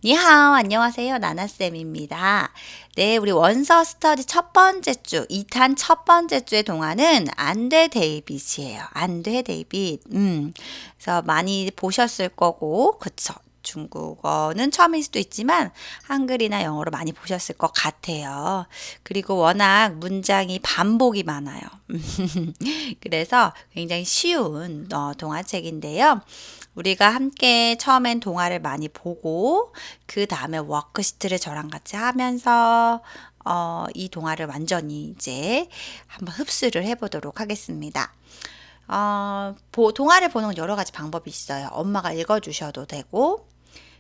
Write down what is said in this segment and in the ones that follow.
니하오, 안녕하세요. 나나쌤입니다. 네, 우리 원서 스터디 첫 번째 주, 2탄 첫 번째 주의 동화는 안 돼, 데이빗이에요. 안 돼, 데이빗. 그래서 많이 보셨을 거고, 그쵸. 중국어는 처음일 수도 있지만 한글이나 영어로 많이 보셨을 것 같아요. 그리고 워낙 문장이 반복이 많아요. 그래서 굉장히 쉬운 동화책인데요. 우리가 함께 처음엔 동화를 많이 보고 그 다음에 워크시트를 저랑 같이 하면서 이 동화를 완전히 이제 한번 흡수를 해보도록 하겠습니다. 동화를 보는 여러 가지 방법이 있어요. 엄마가 읽어주셔도 되고,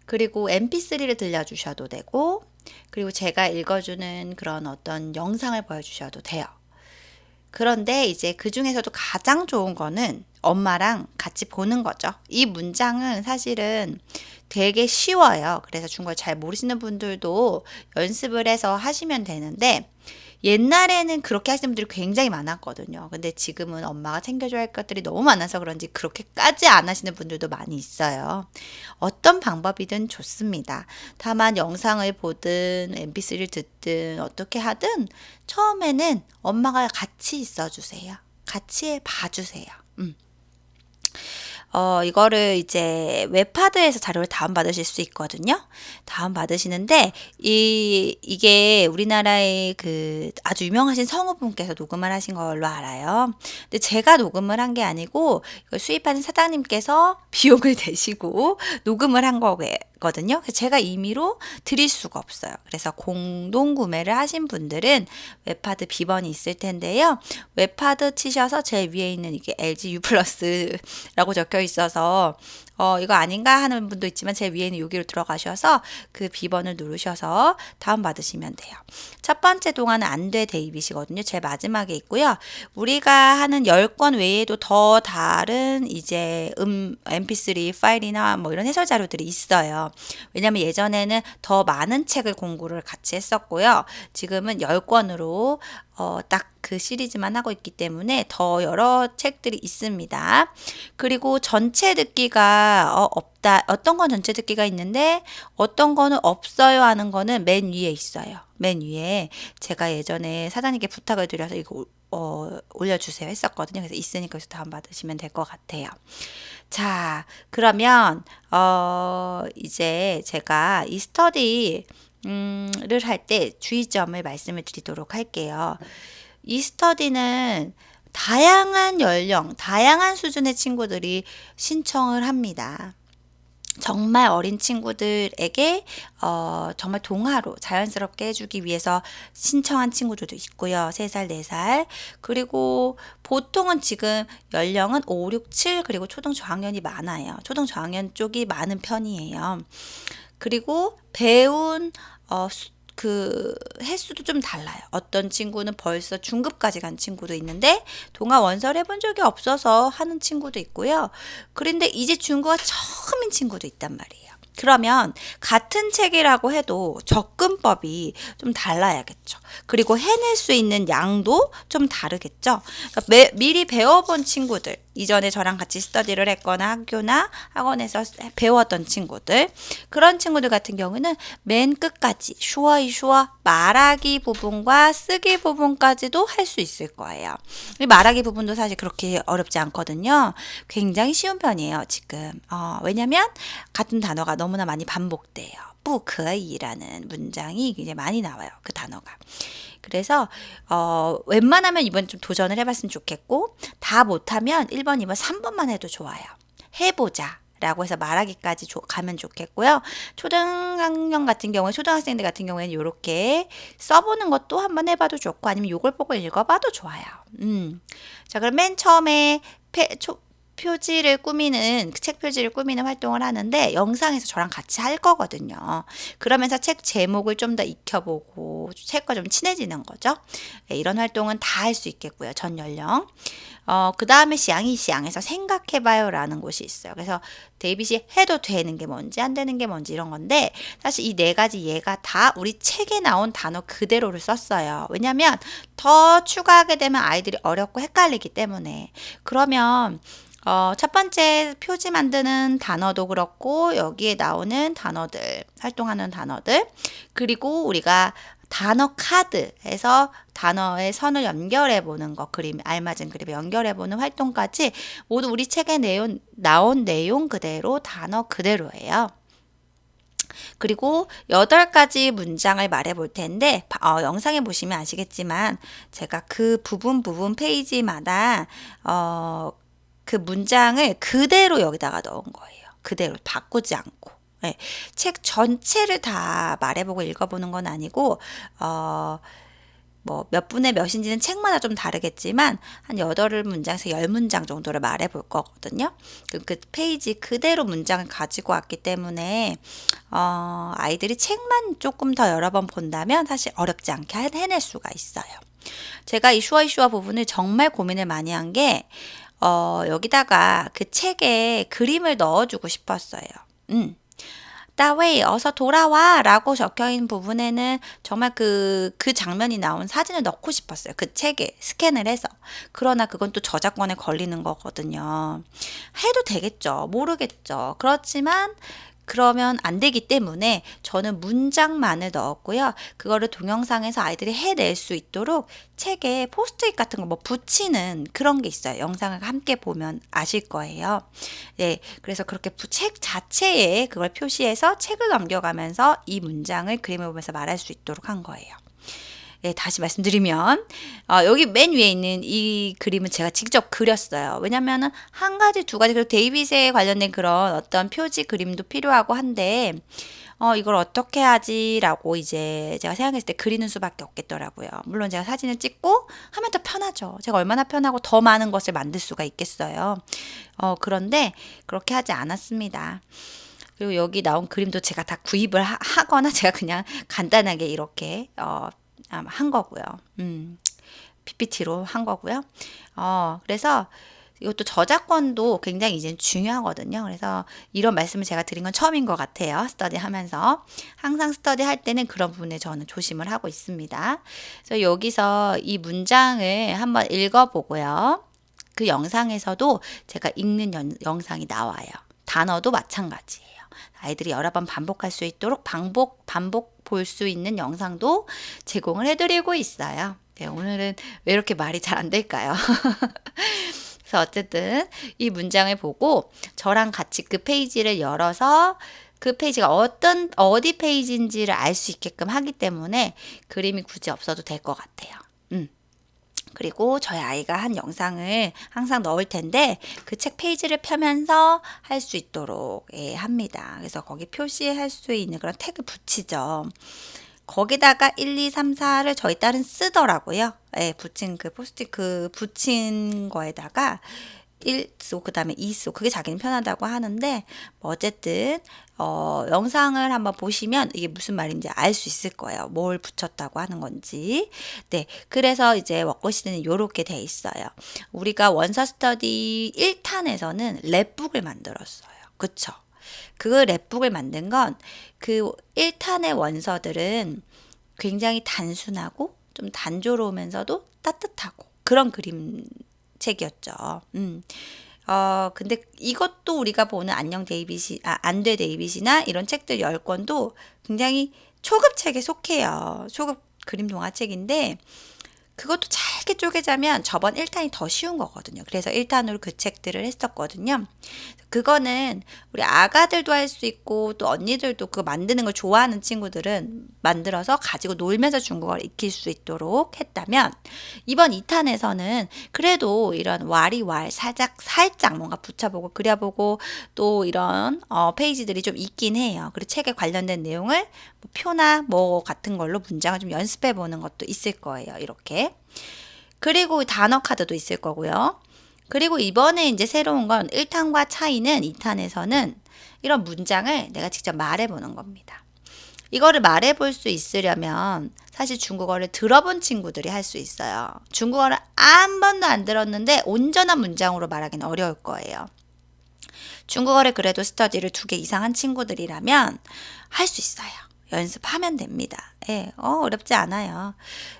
그리고 MP3를 들려주셔도 되고, 그리고 제가 읽어주는 그런 어떤 영상을 보여주셔도 돼요. 그런데 이제 그 중에서도 가장 좋은 거는 엄마랑 같이 보는 거죠. 이 문장은 사실은 되게 쉬워요. 그래서 중국어 잘 모르시는 분들도 연습을 해서 하시면 되는데 옛날에는 그렇게 하시는 분들이 굉장히 많았거든요. 근데 지금은 엄마가 챙겨줘야 할 것들이 너무 많아서 그런지 그렇게까지 안 하시는 분들도 많이 있어요. 어떤 방법이든 좋습니다. 다만 영상을 보든 MP3를 듣든 어떻게 하든 처음에는 엄마가 같이 있어주세요. 같이 봐주세요. 이거를 이제 웹하드에서 자료를 다운받으실 수 있거든요. 다운받으시는데, 이게 우리나라의 그 아주 유명하신 성우분께서 녹음을 하신 걸로 알아요. 근데 제가 녹음을 한 게 아니고, 이걸 수입하는 사장님께서 비용을 대시고 녹음을 한 거거든요. 그래서 제가 임의로 드릴 수가 없어요. 그래서 공동 구매를 하신 분들은 웹하드 비번이 있을 텐데요. 웹하드 치셔서 제일 위에 있는 이게 LG U 플러스라고 적혀 있어서 이거 아닌가 하는 분도 있지만 제 위에 있는 여기로 들어가셔서 그 비번을 누르셔서 다운받으시면 돼요. 첫 번째 동화는 안 돼 데이빗이거든요. 제일 마지막에 있고요. 우리가 하는 10권 외에도 더 다른 이제 mp3 파일이나 뭐 이런 해설 자료들이 있어요. 왜냐면 예전에는 더 많은 책을 공부를 같이 했었고요. 지금은 10권으로 딱 그 시리즈만 하고 있기 때문에 더 여러 책들이 있습니다. 그리고 전체 듣기가 없다. 어떤 건 전체 듣기가 있는데 어떤 거는 없어요 하는 거는 맨 위에 있어요. 맨 위에 제가 예전에 사장님께 부탁을 드려서 이거 올려주세요 했었거든요. 그래서 있으니까 여기서 다운받으시면 될 것 같아요. 자, 그러면 이제 제가 이 스터디 를 할 때 주의점을 말씀을 드리도록 할게요. 이 스터디는 다양한 연령, 다양한 수준의 친구들이 신청을 합니다. 정말 어린 친구들에게 정말 동화로 자연스럽게 해주기 위해서 신청한 친구들도 있고요. 3살, 4살. 그리고 보통은 지금 연령은 5, 6, 7 그리고 초등 저학년이 많아요. 초등 저학년 쪽이 많은 편이에요. 그리고 배운 그 횟수도 좀 달라요. 어떤 친구는 벌써 중급까지 간 친구도 있는데 동화 원서를 해본 적이 없어서 하는 친구도 있고요. 그런데 이제 중국어 처음인 친구도 있단 말이에요. 그러면 같은 책이라고 해도 접근법이 좀 달라야겠죠. 그리고 해낼 수 있는 양도 좀 다르겠죠. 그러니까 미리 배워본 친구들, 이전에 저랑 같이 스터디를 했거나 학교나 학원에서 배웠던 친구들, 그런 친구들 같은 경우는 맨 끝까지 슈어 말하기 부분과 쓰기 부분까지도 할 수 있을 거예요. 말하기 부분도 사실 그렇게 어렵지 않거든요. 굉장히 쉬운 편이에요, 지금. 왜냐면 같은 단어가 너무나 많이 반복돼요. 不可以라는 문장이 이제 많이 나와요. 그 단어가. 그래서 웬만하면 이번 좀 도전을 해봤으면 좋겠고 다 못하면 1번, 2번, 3번만 해도 좋아요. 해보자. 라고 해서 말하기까지 가면 좋겠고요. 초등학년 같은 경우에 초등학생들 같은 경우에는 이렇게 써보는 것도 한번 해봐도 좋고 아니면 요걸 보고 읽어봐도 좋아요. 자, 그럼 맨 처음에 표지를 꾸미는 책 표지를 꾸미는 활동을 하는데 영상에서 저랑 같이 할 거거든요. 그러면서 책 제목을 좀 더 익혀보고 책과 좀 친해지는 거죠. 네, 이런 활동은 다 할 수 있겠고요. 전 연령. 그 다음에 시앙에서 생각해봐요 라는 곳이 있어요. 그래서 데이빗이 해도 되는 게 뭔지 안 되는 게 뭔지 이런 건데 사실 이 4가지 얘가 다 우리 책에 나온 단어 그대로를 썼어요. 왜냐면 더 추가하게 되면 아이들이 어렵고 헷갈리기 때문에. 그러면 첫 번째 표지 만드는 단어도 그렇고 여기에 나오는 단어들, 활동하는 단어들, 그리고 우리가 단어 카드에서 단어의 선을 연결해 보는 거, 그림, 알맞은 그림에 연결해 보는 활동까지 모두 우리 책에 나온 내용 그대로 단어 그대로예요. 그리고 8가지 문장을 말해 볼 텐데 영상에 보시면 아시겠지만 제가 그 부분 페이지마다 그 문장을 그대로 여기다가 넣은 거예요. 그대로 바꾸지 않고. 네, 책 전체를 다 말해보고 읽어보는 건 아니고 뭐 몇 분의 몇인지는 책마다 좀 다르겠지만 한 8문장에서 10문장 정도를 말해 볼 거거든요. 그 페이지 그대로 문장을 가지고 왔기 때문에 아이들이 책만 조금 더 여러 번 본다면 사실 어렵지 않게 해낼 수가 있어요. 제가 이 슈어 부분을 정말 고민을 많이 한 게 여기다가 그 책에 그림을 넣어주고 싶었어요. 다웨이 어서 돌아와 라고 적혀있는 부분에는 정말 그 장면이 나온 사진을 넣고 싶었어요. 그 책에 스캔을 해서. 그러나 그건 또 저작권에 걸리는 거거든요. 해도 되겠죠. 모르겠죠. 그렇지만 그러면 안 되기 때문에 저는 문장만을 넣었고요. 그거를 동영상에서 아이들이 해낼 수 있도록 책에 포스트잇 같은 거 뭐 붙이는 그런 게 있어요. 영상을 함께 보면 아실 거예요. 네, 그래서 그렇게 책 자체에 그걸 표시해서 책을 넘겨가면서 이 문장을 그림을 보면서 말할 수 있도록 한 거예요. 네, 다시 말씀드리면 여기 맨 위에 있는 이 그림은 제가 직접 그렸어요. 왜냐면은 한 가지, 두 가지, 그리고 데이빗에 관련된 그런 어떤 표지 그림도 필요하고 한데 이걸 어떻게 하지라고 이제 제가 생각했을 때 그리는 수밖에 없겠더라고요. 물론 제가 사진을 찍고 하면 더 편하죠. 제가 얼마나 편하고 더 많은 것을 만들 수가 있겠어요. 그런데 그렇게 하지 않았습니다. 그리고 여기 나온 그림도 제가 다 구입을 하거나 제가 그냥 간단하게 이렇게 한 거고요. PPT로 한 거고요. 그래서 이것도 저작권도 굉장히 이제 중요하거든요. 그래서 이런 말씀을 제가 드린 건 처음인 것 같아요. 스터디 하면서. 항상 스터디 할 때는 그런 부분에 저는 조심을 하고 있습니다. 그래서 여기서 이 문장을 한번 읽어보고요. 그 영상에서도 제가 읽는 영상이 나와요. 단어도 마찬가지예요. 아이들이 여러 번 반복할 수 있도록 반복 볼 수 있는 영상도 제공을 해드리고 있어요. 네, 오늘은 왜 이렇게 말이 잘 안 될까요? 그래서 어쨌든 이 문장을 보고 저랑 같이 그 페이지를 열어서 그 페이지가 어디 페이지인지를 알 수 있게끔 하기 때문에 그림이 굳이 없어도 될 것 같아요. 그리고 저희 아이가 한 영상을 항상 넣을 텐데 그 책 페이지를 펴면서 할 수 있도록 합니다. 그래서 거기 표시할 수 있는 그런 태그 붙이죠. 거기다가 1, 2, 3, 4를 저희 딸은 쓰더라고요. 붙인 그 포스트잇 붙인 거에다가 1소 그 다음에 2소 그게 자기는 편하다고 하는데 뭐 어쨌든 영상을 한번 보시면 이게 무슨 말인지 알 수 있을 거예요. 뭘 붙였다고 하는 건지. 네, 그래서 이제 워크시트는 이렇게 돼 있어요. 우리가 원서 스터디 1탄에서는 랩북을 만들었어요. 그쵸? 그 랩북을 만든 건 그 1탄의 원서들은 굉장히 단순하고 좀 단조로우면서도 따뜻하고 그런 그림책이었죠. 근데 이것도 우리가 보는 안돼 데이빗이나 이런 책들 10권도 굉장히 초급 책에 속해요. 초급 그림 동화책인데 그것도 짧게 쪼개자면 저번 1탄이 더 쉬운 거거든요. 그래서 1탄으로 그 책들을 했었거든요. 그거는 우리 아가들도 할 수 있고 또 언니들도 그거 만드는 걸 좋아하는 친구들은 만들어서 가지고 놀면서 중국어를 익힐 수 있도록 했다면 이번 2탄에서는 그래도 이런 와리왈 살짝 뭔가 붙여보고 그려보고 또 이런 페이지들이 좀 있긴 해요. 그리고 책에 관련된 내용을 뭐 표나 뭐 같은 걸로 문장을 좀 연습해 보는 것도 있을 거예요. 이렇게. 그리고 단어 카드도 있을 거고요. 그리고 이번에 이제 새로운 건 1탄과 차이는 2탄에서는 이런 문장을 내가 직접 말해보는 겁니다. 이거를 말해볼 수 있으려면 사실 중국어를 들어본 친구들이 할 수 있어요. 중국어를 한 번도 안 들었는데 온전한 문장으로 말하기는 어려울 거예요. 중국어를 그래도 스터디를 2개 이상 한 친구들이라면 할 수 있어요. 연습하면 됩니다. 어렵지 않아요.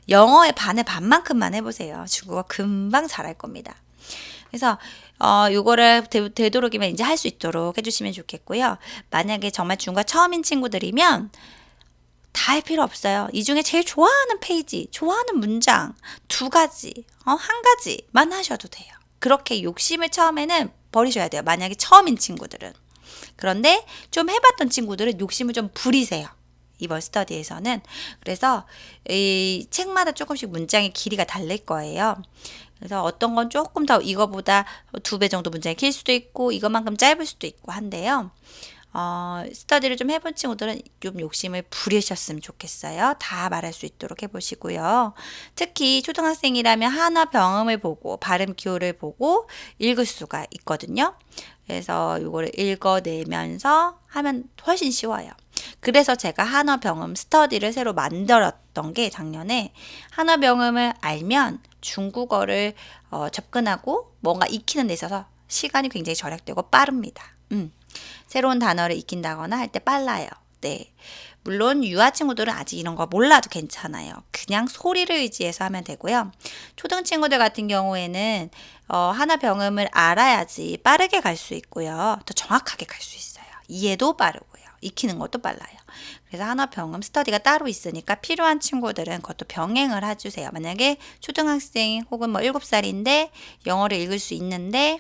영어의 반의 반만큼만 해보세요. 중국어 금방 잘할 겁니다. 그래서 요거를 되도록이면 이제 할 수 있도록 해주시면 좋겠고요. 만약에 정말 중국어 처음인 친구들이면 다 할 필요 없어요. 이 중에 제일 좋아하는 페이지, 좋아하는 문장 2가지, 1가지만 하셔도 돼요. 그렇게 욕심을 처음에는 버리셔야 돼요. 만약에 처음인 친구들은. 그런데 좀 해봤던 친구들은 욕심을 좀 부리세요. 이번 스터디에서는. 그래서 이 책마다 조금씩 문장의 길이가 다를 거예요. 그래서 어떤 건 조금 더 이거보다 2배 정도 문장이 길 수도 있고 이것만큼 짧을 수도 있고 한데요. 스터디를 좀 해본 친구들은 좀 욕심을 부리셨으면 좋겠어요. 다 말할 수 있도록 해보시고요. 특히 초등학생이라면 한어 병음을 보고 발음 기호를 보고 읽을 수가 있거든요. 그래서 이거를 읽어내면서 하면 훨씬 쉬워요. 그래서 제가 한어 병음 스터디를 새로 만들었던 게 작년에 한어 병음을 알면 중국어를 접근하고 뭔가 익히는 데 있어서 시간이 굉장히 절약되고 빠릅니다. 새로운 단어를 익힌다거나 할 때 빨라요. 네. 물론 유아 친구들은 아직 이런 거 몰라도 괜찮아요. 그냥 소리를 의지해서 하면 되고요. 초등 친구들 같은 경우에는 하나 병음을 알아야지 빠르게 갈 수 있고요. 더 정확하게 갈 수 있어요. 이해도 빠르고요. 익히는 것도 빨라요. 그래서 한어 병음 스터디가 따로 있으니까 필요한 친구들은 그것도 병행을 해주세요. 만약에 초등학생 혹은 뭐 7살인데 영어를 읽을 수 있는데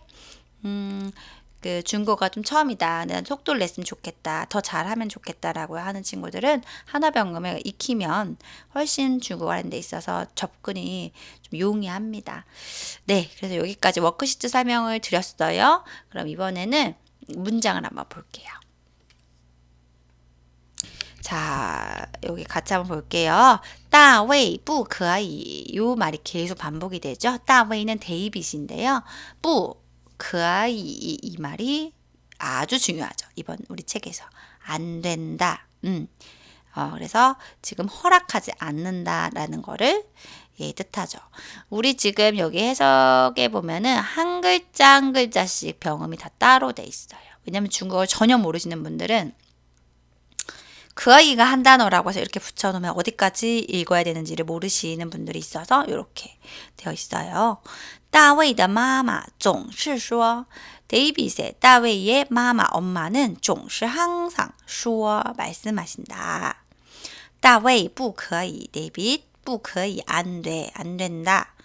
그 중국어가 좀 처음이다. 난 속도를 냈으면 좋겠다. 더 잘하면 좋겠다라고 하는 친구들은 한어 병음을 익히면 훨씬 중국어 하는 데 있어서 접근이 좀 용이합니다. 네, 그래서 여기까지 워크시트 설명을 드렸어요. 그럼 이번에는 문장을 한번 볼게요. 자, 여기 같이 한번 볼게요. 大卫不可以 요 말이 계속 반복이 되죠. 大卫는 데이빗인데요. 不可以 이 말이 아주 중요하죠. 이번 우리 책에서 안 된다. 그래서 지금 허락하지 않는다라는 거를 뜻하죠. 우리 지금 여기 해석에 보면은 한 글자 한 글자씩 병음이 다 따로 돼 있어요. 왜냐면 중국어를 전혀 모르시는 분들은 그 아이가 한 단어라고 해서 이렇게 붙여놓으면 어디까지 읽어야 되는지를 모르시는 분들이 있어서 이렇게 되어 있어요. 大卫的妈妈总是说 데이빗의 다웨이의 마마 엄마는 总是 항상 说 말씀하신다. 大卫不可以 데이빗 不可以 안 돼, 안 된다.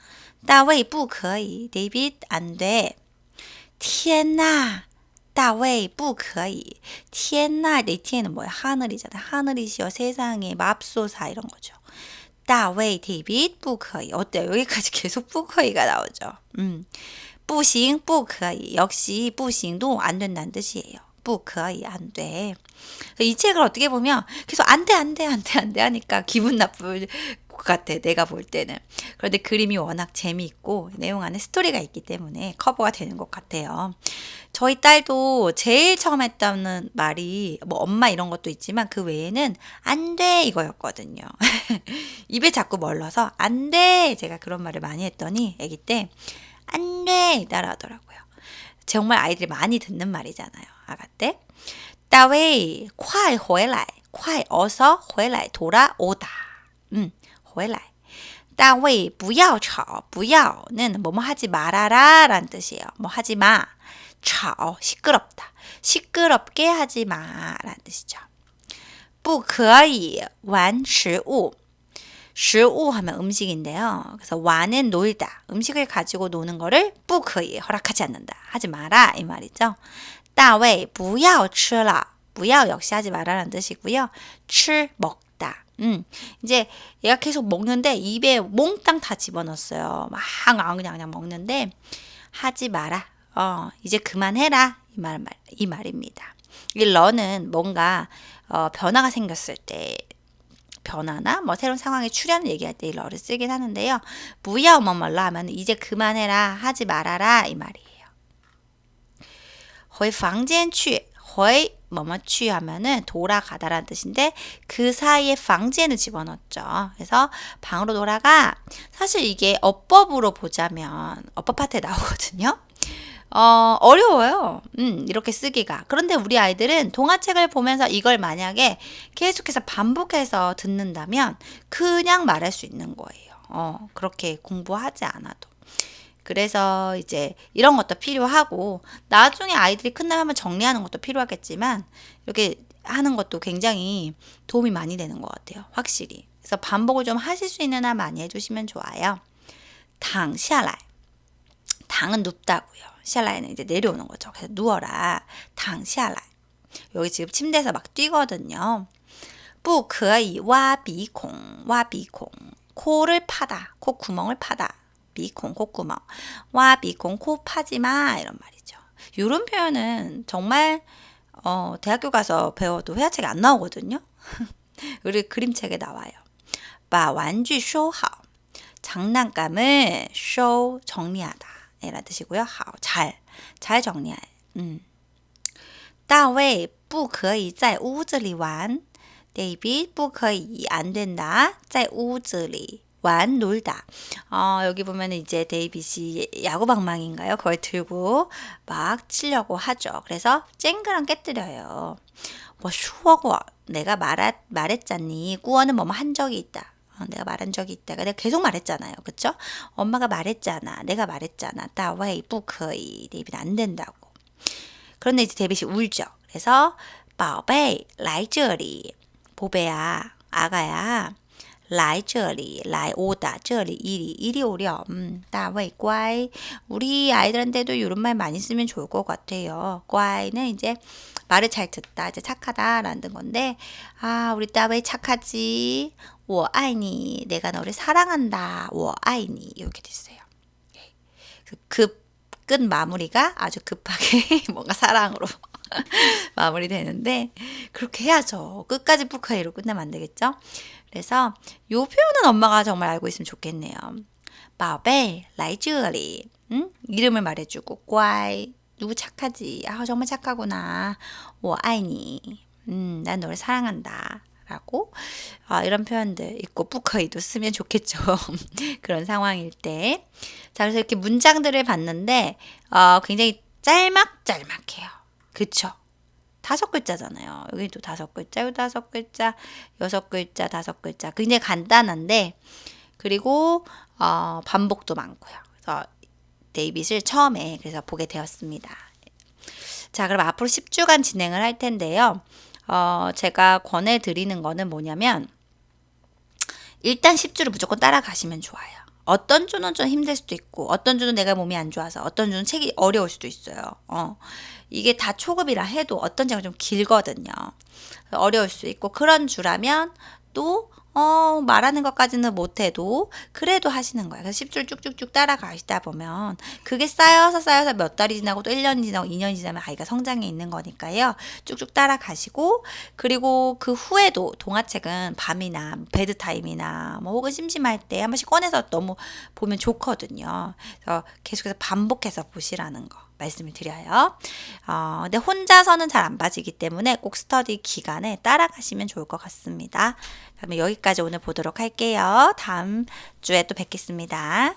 大卫不可以 데이빗 안 돼. 天哪大卫不可以. 天哪, 내天은 뭐야? 하늘이잖아. 하늘이시여 세상에 맙소사 이런 거죠. 大卫 데이빗 不可以. 어때요? 여기까지 계속 不可以가 나오죠. 不行不可以. 역시 不行도 안 된다는 뜻이에요. 不可以 안 돼. 이 책을 어떻게 보면 계속 안 돼, 안 돼, 안 돼, 안 돼 하니까 기분 나쁠 것 같아. 내가 볼 때는. 그런데 그림이 워낙 재미있고 내용 안에 스토리가 있기 때문에 커버가 되는 것 같아요. 저희 딸도 제일 처음 했던 말이 뭐 엄마 이런 것도 있지만 그 외에는 안 돼 이거였거든요. 입에 자꾸 멀러서 안 돼. 제가 그런 말을 많이 했더니 아기 때 안 돼 따라하더라고요. 정말 아이들이 많이 듣는 말이잖아요. 아가 때. 大卫快回来快 어서 回来 돌아오다. 回来. 大卫不要吵不要는 뭐뭐 하지 말아라 라는 뜻이에요. 뭐 하지 마. 吵 시끄럽다. 시끄럽게 하지 마 라는 뜻이죠. 不可以玩食物. 食物 하면 음식인데요. 그래서 완은 놀다. 음식을 가지고 노는 거를 不可以 허락하지 않는다. 하지 마라 이 말이죠. 大卫不要吃了. 不要 역시 하지 마라라는 뜻이고요. 吃 먹다. 이제 얘가 계속 먹는데 입에 몽땅 다 집어넣었어요. 막 그냥 먹는데 하지 마라. 이제 그만해라. 이 말입니다. 이 러는 뭔가 변화가 생겼을 때 변화나 뭐 새로운 상황에 출현을 얘기할 때 이 러를 쓰긴 하는데요. 不要 뭐뭐라 하면 이제 그만해라. 하지 말아라. 이 말이에요. 回房间去回뭐뭐 취 하면은 돌아가다라는 뜻인데 그 사이에 방제는 집어넣었죠. 그래서 방으로 돌아가. 사실 이게 어법으로 보자면 어법 파트에 나오거든요. 어려워요. 이렇게 쓰기가. 그런데 우리 아이들은 동화책을 보면서 이걸 만약에 계속해서 반복해서 듣는다면 그냥 말할 수 있는 거예요. 그렇게 공부하지 않아도. 그래서 이제 이런 것도 필요하고 나중에 아이들이 큰다면 한번 정리하는 것도 필요하겠지만 이렇게 하는 것도 굉장히 도움이 많이 되는 것 같아요. 확실히. 그래서 반복을 좀 하실 수 있는 한 많이 해주시면 좋아요. 躺下来. 당은 눕다고요. 下来는 이제 내려오는 거죠. 그래서 누워라. 躺下来. 여기 지금 침대에서 막 뛰거든요. 不可以挖鼻孔, 挖鼻孔. 코를 파다. 콧구멍을 파다. 비콩, 콧구멍. 와, 비콩, 코 파지 마. 이런 말이죠. 이런 표현은 정말 대학교 가서 배워도 회화책에 안 나오거든요. 우리 그림책에 나와요. 把玩具收好. 장난감을 show, 정리하다. 이런 뜻이고요. 好, 잘 정리해. 大卫不可以在屋子里玩. 데이빗 不可以 안 된다. 在屋子里 玩 놀다. 여기 보면 이제 데이빗이 야구방망이인가요? 그걸 들고 막 치려고 하죠. 그래서 쨍그랑 깨뜨려요. 뭐 슈어고 내가 말했잖니. 꾸어는 뭐뭐 한 적이 있다. 내가 말한 적이 있다가 내가 계속 말했잖아요. 그쵸? 엄마가 말했잖아. 내가 말했잖아. 大卫不可以 데이빗 안 된다고. 그런데 이제 데이빗이 울죠. 그래서 宝贝来这里. 보배야, 아가야. 来这里, 来 오다, 这里 이리 오렴. 大卫乖. 우리 아이들한테도 이런 말 많이 쓰면 좋을 것 같아요. 乖는 이제 말을 잘 듣다, 이제 착하다라는 건데, 우리 大卫 착하지. 我爱你, 내가 너를 사랑한다. 我爱你 이렇게 됐어요. 끝 마무리가 아주 급하게 뭔가 사랑으로 마무리되는데 그렇게 해야죠. 끝까지 뿌카이로 끝나면 안 되겠죠? 그래서 이 표현은 엄마가 정말 알고 있으면 좋겠네요. 宝贝来这里. 이름을 말해주고 乖 누구 착하지? 정말 착하구나. 我爱你. 난 너를 사랑한다. 라고 이런 표현들 있고 뿌카이도 쓰면 좋겠죠. 그런 상황일 때. 자, 그래서 이렇게 문장들을 봤는데 굉장히 짤막짤막해요. 그쵸? 5글자잖아요. 여기도 5글자, 여기 5글자, 6글자, 5글자. 굉장히 간단한데 그리고 반복도 많고요. 그래서 데이빗을 처음에 그래서 보게 되었습니다. 자, 그럼 앞으로 10주간 진행을 할 텐데요. 제가 권해드리는 거는 뭐냐면 일단 10주를 무조건 따라가시면 좋아요. 어떤 주는 좀 힘들 수도 있고 어떤 주는 내가 몸이 안 좋아서 어떤 주는 책이 어려울 수도 있어요. 이게 다 초급이라 해도 어떤 책은 좀 길거든요. 어려울 수 있고 그런 주라면 또 말하는 것까지는 못해도 그래도 하시는 거예요. 그래서 10줄 쭉쭉쭉 따라가시다 보면 그게 쌓여서 몇 달이 지나고 또 1년이 지나고 2년이 지나면 아이가 성장해 있는 거니까요. 쭉쭉 따라가시고 그리고 그 후에도 동화책은 밤이나 베드타임이나 뭐 혹은 심심할 때 한 번씩 꺼내서 너무 보면 좋거든요. 그래서 계속해서 반복해서 보시라는 거 말씀을 드려요. 근데 혼자서는 잘 안 봐지기 때문에 꼭 스터디 기간에 따라가시면 좋을 것 같습니다. 그러면 여기까지 오늘 보도록 할게요. 다음 주에 또 뵙겠습니다.